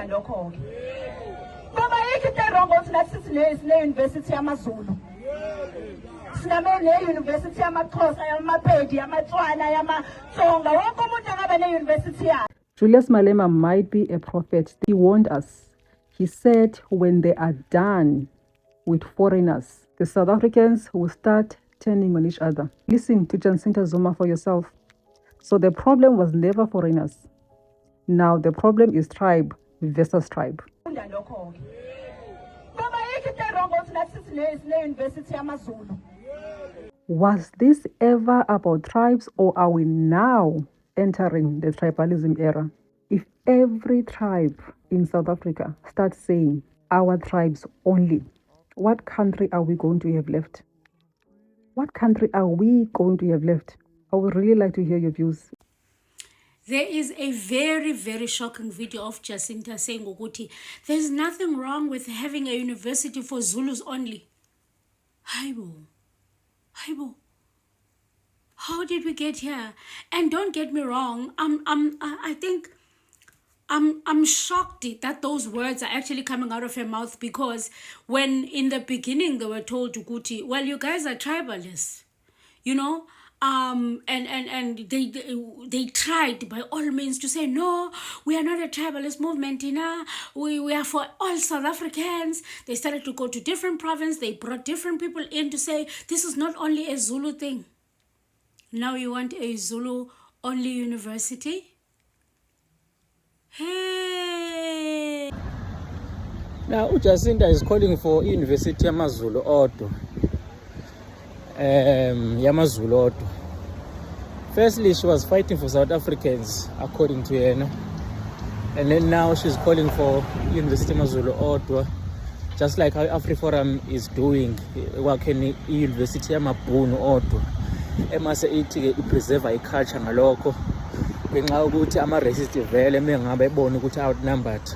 Ufunda lokho ke. Ngoba yikho into erongo ukuthi nathi sine university yamaZulu. Siname university yamaXhosa, yamaPedi, yamaTswana, yamaTsonga. Wonke umuntu angabe ne university yakhe. Julius Malema might be a prophet. He warned us. He said when they are done with foreigners, the South Africans will start turning on each other. Listen to Jacinta Zuma for yourself. So the problem was never foreigners. Now the problem is tribe versus tribe. Was this ever about tribes, or are we now entering the tribalism era? If every tribe in South Africa starts saying our tribes only, what country are we going to have left? What country are we going to have left? I would really like to hear your views. There is a very, very shocking video of Jacinta saying, Ukuthi, there's nothing wrong with having a university for Zulus only. Haibo. How did we get here? And don't get me wrong, I think I'm shocked that those words are actually coming out of her mouth, because when in the beginning they were told to Kuti, well, you guys are tribalists, you know, and they tried by all means to say, no, we are not a tribalist movement, we are for all South Africans. They started to go to different provinces. They brought different people in to say, this is not only a Zulu thing. Now you want a Zulu only university? Hey. Now Jacinta is calling for University Yamazulu Odo. Yamazulu Odo. Firstly, she was fighting for South Africans, according to her, and then now she's calling for University Yamazulu Odo, just like how AfriForum is doing. Working University Yamabhunu Odo. Emase ithi preserve culture ngalokho. Ngenxa ukuthi ama-racist vele mengabe ebona ukuthi outnumbered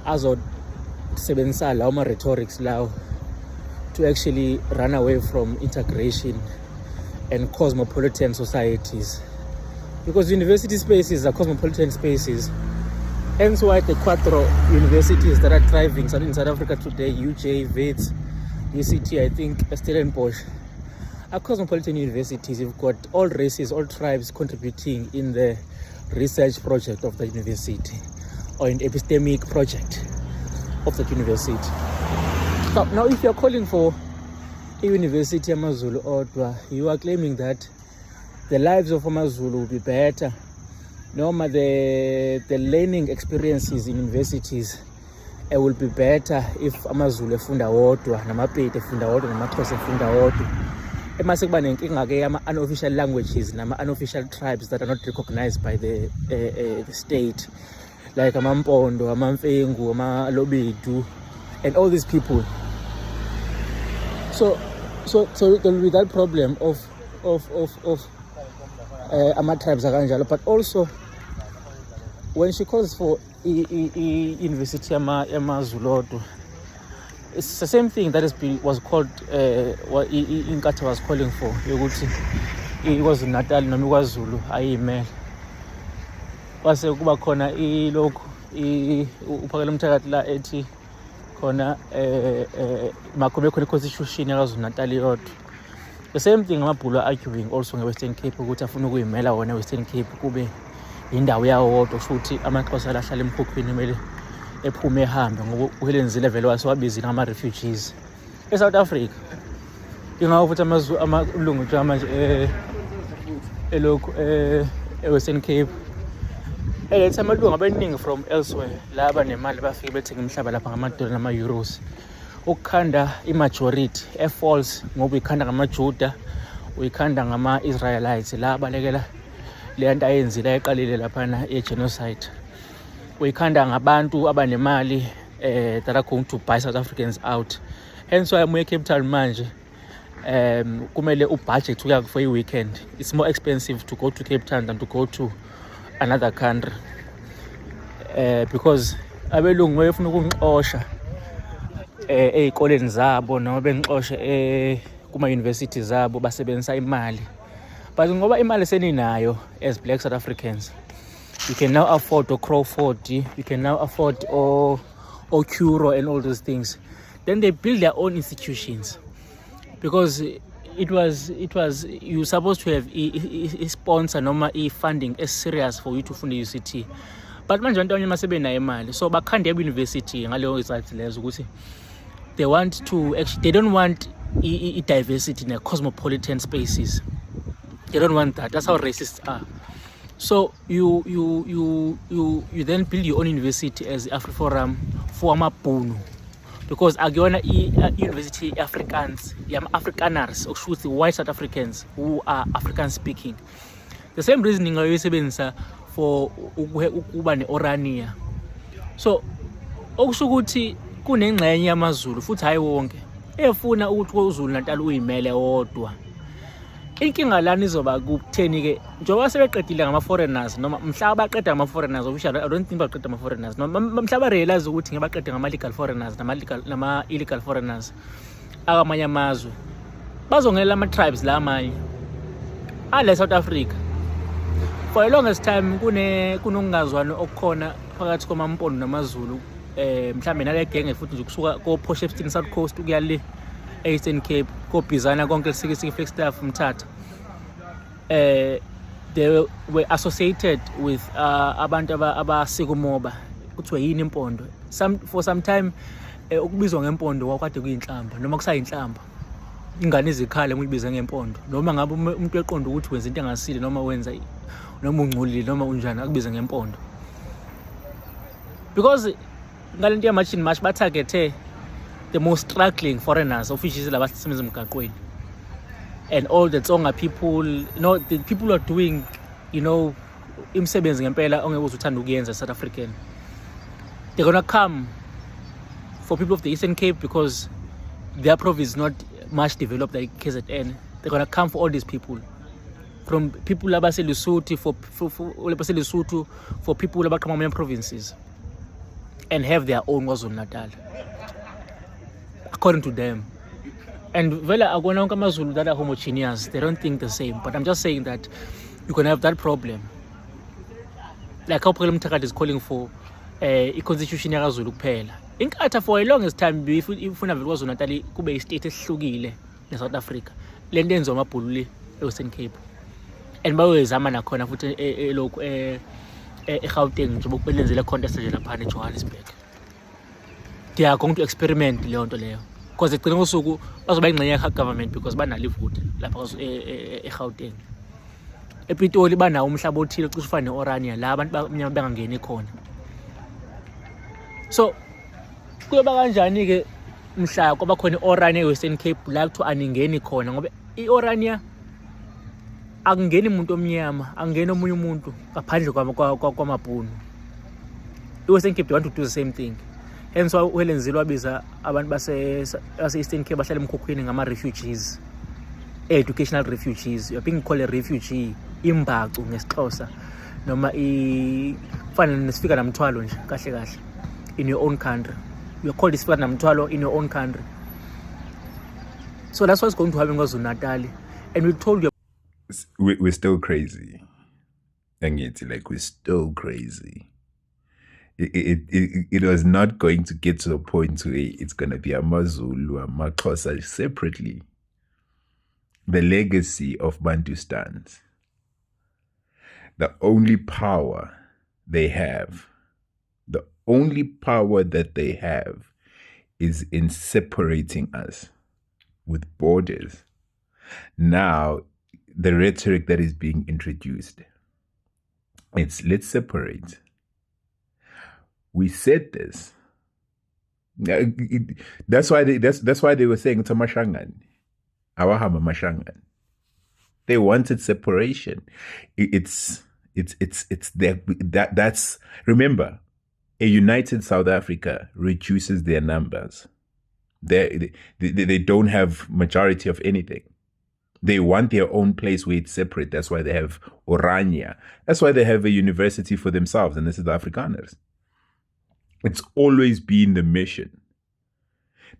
azosebenzisa lawo ma-rhetorics lawo to actually run away from integration and cosmopolitan societies, because university spaces are cosmopolitan spaces. Hence why the Quattro universities that are thriving in South Africa today, UJ, Wits, UCT, I think Stellenbosch, are cosmopolitan universities. You've got all races, all tribes contributing in the research project of the university, or in the epistemic project of the university. So now if you're calling for a university Amazulu Odwa, you are claiming that the lives of Amazulu will be better. Normal, the learning experiences in universities will be better if Amazulu efunda wodwa, namaPedi efunda wodwa, namaXhosa efunda wodwa. Emase kuba nenkinga ke ama unofficial languages nama unofficial tribes that are not recognized by the state, like amaMpondo, amaMfengu, amaLobedu, and all these people. So there will be that problem of ama tribes akanjalo. But also when she calls for University Yamazulu Odo, it's the same thing that was called what Inkatha was calling for. It was Natal noma kwaZulu ayimele. Wase kuba khona ilokhu uphakela umthakathi la ethi khona makube khona constitution yaKwaZulu Natal yodwa. The same thing amabhulu arguing also ngeWestern Cape ukuthi afuna ukuyimela wona Western Cape kube indawo yawo wodwa, futhi amaXhosa lahlala emkhukhwini kumele ephume ehambe ngoba uHelenzile vele wasewabizile ama-refugees eSouth Africa. Ingawo futhi amalungu nje manje elokhu eWestern Cape eletha amalungu abaningi from elsewhere laba nemali bafike bethenga imhlaba lapha ngama-dollar nama-euros ukukhanda i-majority e-false, ngoba uyikhanda ngamaJuda, uyikhanda ngama-Israelites la abalekela le nto ayenzile ayiqalile laphana ye-genocide. Uyikhanda ngabantu abanemali that are going to buy South Africans out. Hence why uye Cape Town manje kumele ubudget uya for i-weekend. It's more expensive to go to Cape Town than to go to another country, because abelungu befuna ukungixosha ey'koleni zabo noma bengixoshe kuma-university zabo basebenzisa imali. But ngoba imali seninayo as black South Africans, You can now afford Crawford, you can now afford Curo and all those things. Then they build their own institutions, because it was you supposed to have a sponsor noma funding as serious for you to fund the UCT. But manje abantu abanye masebenayo imali, so bakhande university ngaleyo result lezo ukuthi they want to actually, they don't want diversity in the cosmopolitan spaces. They don't want that. That's how racists are. So you then build your own university as AfriForum for amabhunu, because akuyona university Africans, Afrikaners, or the white South Africans who are African speaking. The same reasoning ayisebenzisa for ukuba ne-Orania. So okusho ukuthi kunengxenye yamaZulu futhi hayi wonke efuna ukuthi uZulu Natal uyimele wodwa. Inkinga lana izoba kutheni ke, njengoba sebeqedile ngama-foreigners noma mhla baqeda ngama-foreigners, officially I don't think baqeda ngama-foreigners, noma mhla barealize ukuthi ngebaqeda ngama-legal foreigners nama-illegal foreigners akamanye amazwe, bazongelela ama-tribes la amanye ale South Africa. For the longest time kunokungazwani okukhona phakathi kwamaMpondo namaZulu, mhlambe nale genge futhi nje kusuka ko-Potchefstroom South Coast ukuya le Eastern Cape koBizana konke lisikisiki Flagstaff Mthatha. They were associated with abantu abasikumoba kuthiwa yini impondo. For some time ukubizwa ngempondo kwakade kuyinhlamba noma kusayinhlamba. Ingane izikhala ngokubiza ngempondo, noma ngabe umuntu eqonda ukuthi wenza into engasile noma wenza noma ungcolile noma unjani akubiza ngempondo. Because ngalento yamachini match batargethe the most struggling foreigners, of which is labasebenza emgaqweni, and all the Tsonga people, the people who are doing, imsebenzi ngempela ongeke uzuthanda ukuyenza South African. They're gonna come for people of the Eastern Cape because their province is not much developed like KZN. They're gonna come for all these people, from people labase Lesotho for people about many provinces, and have their own KwaZulu Natal according to them. And vela akona wonke amazulu that are homogeneous, they don't think the same. But I'm just saying that you can have that problem. Like how President Mthakathi is calling for a constitution yakwaZulu kuphela. Inkatha for a longest time ifuna vele KwaZulu Natal kube i-state esihlukile ne-South Africa. Le nto enziwa amabhulu le e-Western Cape. And bayoyizama nakhona futhi elokhu eGauteng njengoba belenzele contest nje lapha eJohannesburg. They are going to experiment leyo nto leyo, because egcina ngosuku bazoba ingxenye ye-government because banalo ivote lapha eGauteng. ePitoli banawo umhlaba othile cishe ufane ne-Orania la abantu abamnyama bangangeni khona. So kuyoba kanjani ke mhla kwaba khona i-Orania eWestern Cape la kuthiwa aningeni khona, ngoba i-Orania akungeni umuntu omnyama, angeni omunye umuntu ngaphandle kwamabhunu. I-Western Cape they want to do the same thing. Hence uHelenzile wabiza abantu base-Eastern Cape bahlala emkhukhwini ngama-refugees, educational refugees. You're being called a refugee, imbacu ngesixhosa, noma fana nesifika namthwalo nje kahle kahle in your own country. You're called isifika namthwalo in your own country. So that's what's going to happen in KwaZulu Natal. And we told you we're still crazy. Like we're still crazy. It was not going to get to a point where it's going to be AmaZulu, AmaXhosa separately. The legacy of Bantustans, the only power they have, is in separating us with borders. Now, the rhetoric that is being introduced, it's let's separate. We said this. That's why they were saying it's a mashangan. Awahama mashangan. They wanted separation. It's that's remember, a united South Africa reduces their numbers. They don't have majority of anything. They want their own place where it's separate. That's why they have Orania. That's why they have a university for themselves, and this is the Afrikaners. It's always been the mission.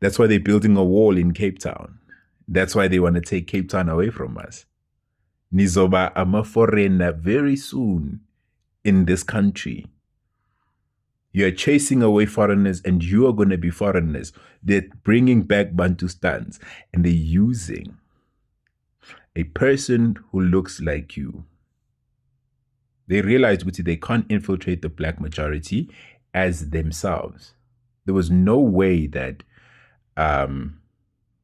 That's why they're building a wall in Cape Town. That's why they want to take Cape Town away from us. Nizoba ama foreigner very soon in this country. You're chasing away foreigners and you are going to be foreigners. They're bringing back Bantustans and they're using a person who looks like you. They realized they can't infiltrate the black majority as themselves. There was no way that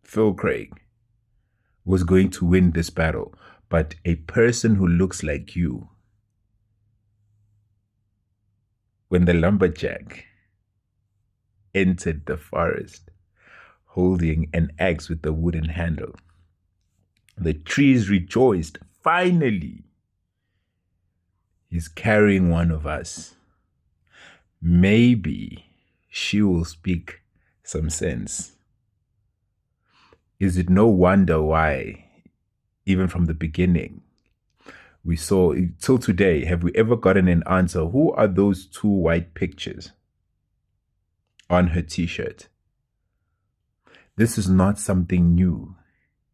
Phil Craig was going to win this battle, but a person who looks like you. When the lumberjack entered the forest holding an axe with a wooden handle, the trees rejoiced. Finally, he's carrying one of us. Maybe she will speak some sense. Is it no wonder why, even from the beginning, we saw, till today, have we ever gotten an answer? Who are those two white pictures on her t-shirt? This is not something new.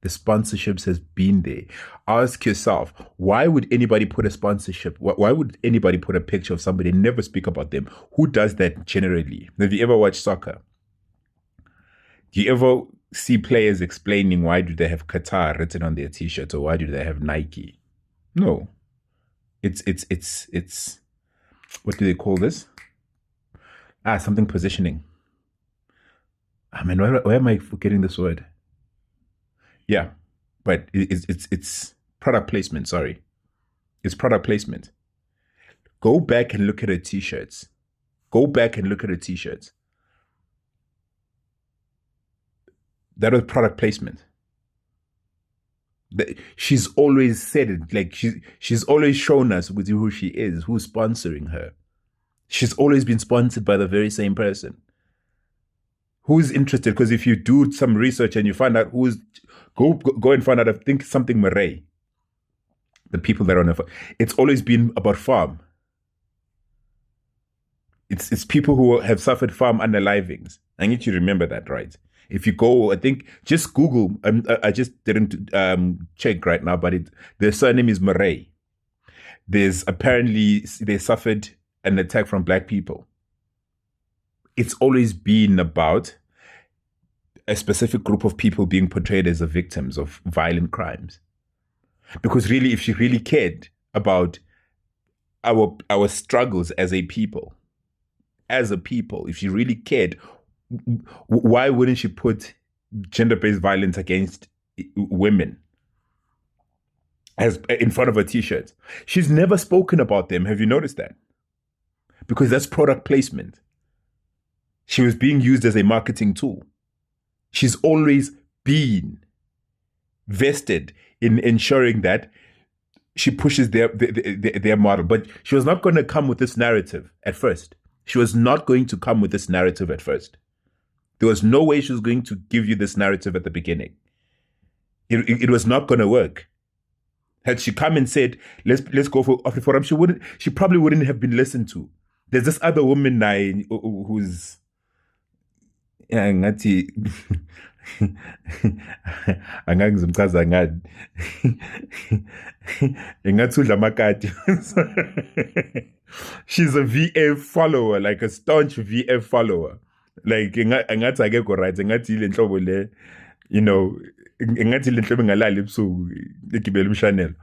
The sponsorships has been there. Ask yourself, why would anybody put a sponsorship? Why would anybody put a picture of somebody and never speak about them? Who does that generally? Have you ever watched soccer? Do you ever see players explaining why do they have Qatar written on their t-shirt or why do they have Nike? No. It's what do they call this? Something positioning. I mean, where am I forgetting this word? Yeah, but it's product placement, sorry. It's product placement. Go back and look at her t-shirts. Go back and look at her t-shirts. That was product placement. She's always said it, like she's always shown us with who she is, who's sponsoring her. She's always been sponsored by the very same person. Who's interested? Because if you do some research and you find out who's, go and find out, I think something Murray. The people that are on the farm. It's always been about farm. It's people who have suffered farm unalivings. I need you to remember that, right? If you go, I think, just Google, I just didn't check right now, but their surname is Murray. There's apparently, they suffered an attack from black people. It's always been about a specific group of people being portrayed as the victims of violent crimes. Because really, if she really cared about our struggles as a people, if she really cared, why wouldn't she put gender-based violence against women as in front of her t-shirts? She's never spoken about them. Have you noticed that? Because that's product placement. She was being used as a marketing tool. She's always been vested in ensuring that she pushes their model. But she was not going to come with this narrative at first. She was not going to come with this narrative at first. There was no way she was going to give you this narrative at the beginning. It was not going to work. Had she come and said, let's go for AfriForum, she probably wouldn't have been listened to. There's this other woman now who's ngathi angangizumchaza ngani engathi udla amakati. She's a VF follower, like a staunch VF follower. Like engathi akekho right, engathi ile nhlobo le, you know, engathi le nhlobo ngalali ebusuku igibela umshanelo.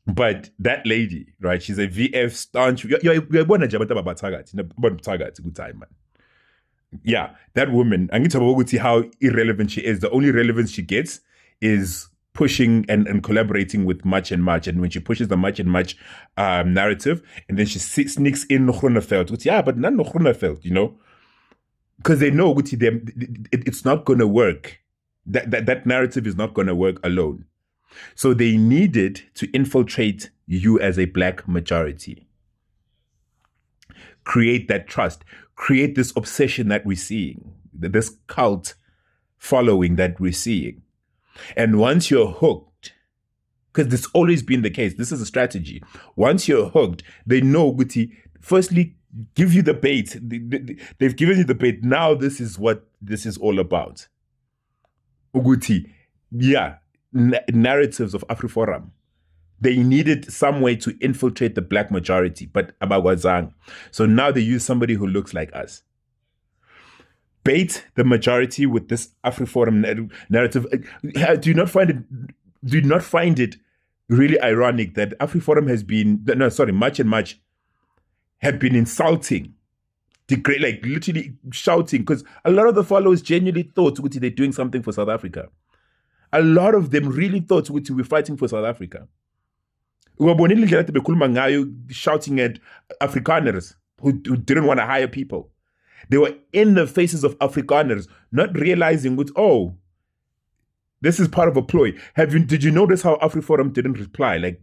But that lady, right, she's a VF staunch. Uyabona nje abantu ababathakathi, abathakathi good time, man. Yeah, that woman, angithi how irrelevant she is. The only relevance she gets is pushing and collaborating with Much and Much. And when she pushes the Much and Much narrative, and then she sneaks in Groeneveld. Yeah, but not Groeneveld, you know? Because they know it's not going to work. That narrative is not going to work alone. So they needed to infiltrate you as a black majority. Create that trust. Create this obsession that we're seeing. This cult following that we're seeing. And once you're hooked, because it's always been the case, this is a strategy. Once you're hooked, they know, Guti, firstly, give you the bait. They've given you the bait. Now this is what this is all about. Uguti, yeah, narratives of AfriForum. They needed some way to infiltrate the black majority, but abagwazang. So now they use somebody who looks like us. Bait the majority with this AfriForum narrative. Do you not find it really ironic that AfriForum has been, March have been insulting, like literally shouting, because a lot of the followers genuinely thought they're doing something for South Africa. A lot of them really thought we're fighting for South Africa. Shouting at Afrikaners who didn't want to hire people. They were in the faces of Afrikaners, not realizing this is part of a ploy. Did you notice how AfriForum didn't reply? Like,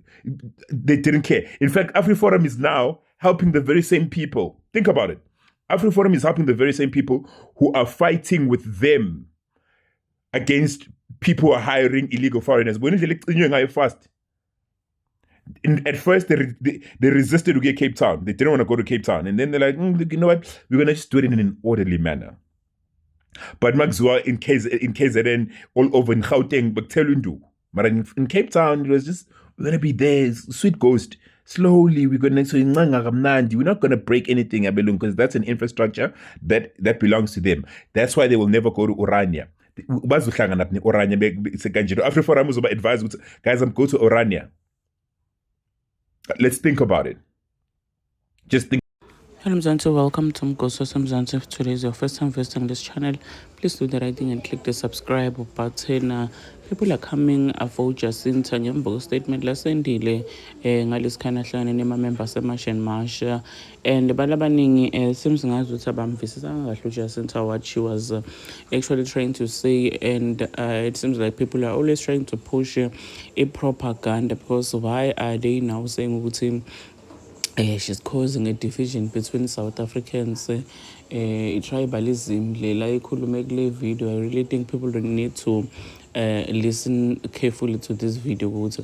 they didn't care. In fact, AfriForum is now helping the very same people. Think about it. AfriForum is helping the very same people who are fighting with them against people who are hiring illegal foreigners. When they fast. At first, they resisted to get Cape Town. They didn't want to go to Cape Town. And then they're like, you know what? We're going to just do it in an orderly manner. But Magzua in KZN, all over in Gauteng, but but in Cape Town, it was just, we're going to be there, sweet ghost. Slowly, we're not going to break anything, because that's an infrastructure that belongs to them. That's why they will never go to Orania. AfriForum was advised, guys, go to Orania. Let's think about it. Just think. Hello Mzansi, welcome to Mgoso Mzansi. If today is your first time visiting this channel, please do the right thing and click the subscribe button. People are coming avo Jacinta Nyambo statement lasendile ngalesikhathi ahlangane nema-members eMarch and March, and balabaningi seems ngazi ukuthi abamvisisanga kahle Jacinta what she was actually trying to say, and it seems like people are always trying to push a propaganda, because why are they now saying ukuthi she's causing a division between South Africans, tribalism, video. I really think people don't need to listen carefully to this video, because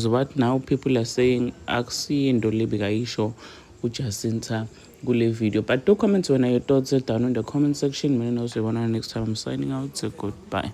what now people are saying, Jacinta kule video. But do comment when your thoughts down in the comment section. Next time I'm signing out. So goodbye.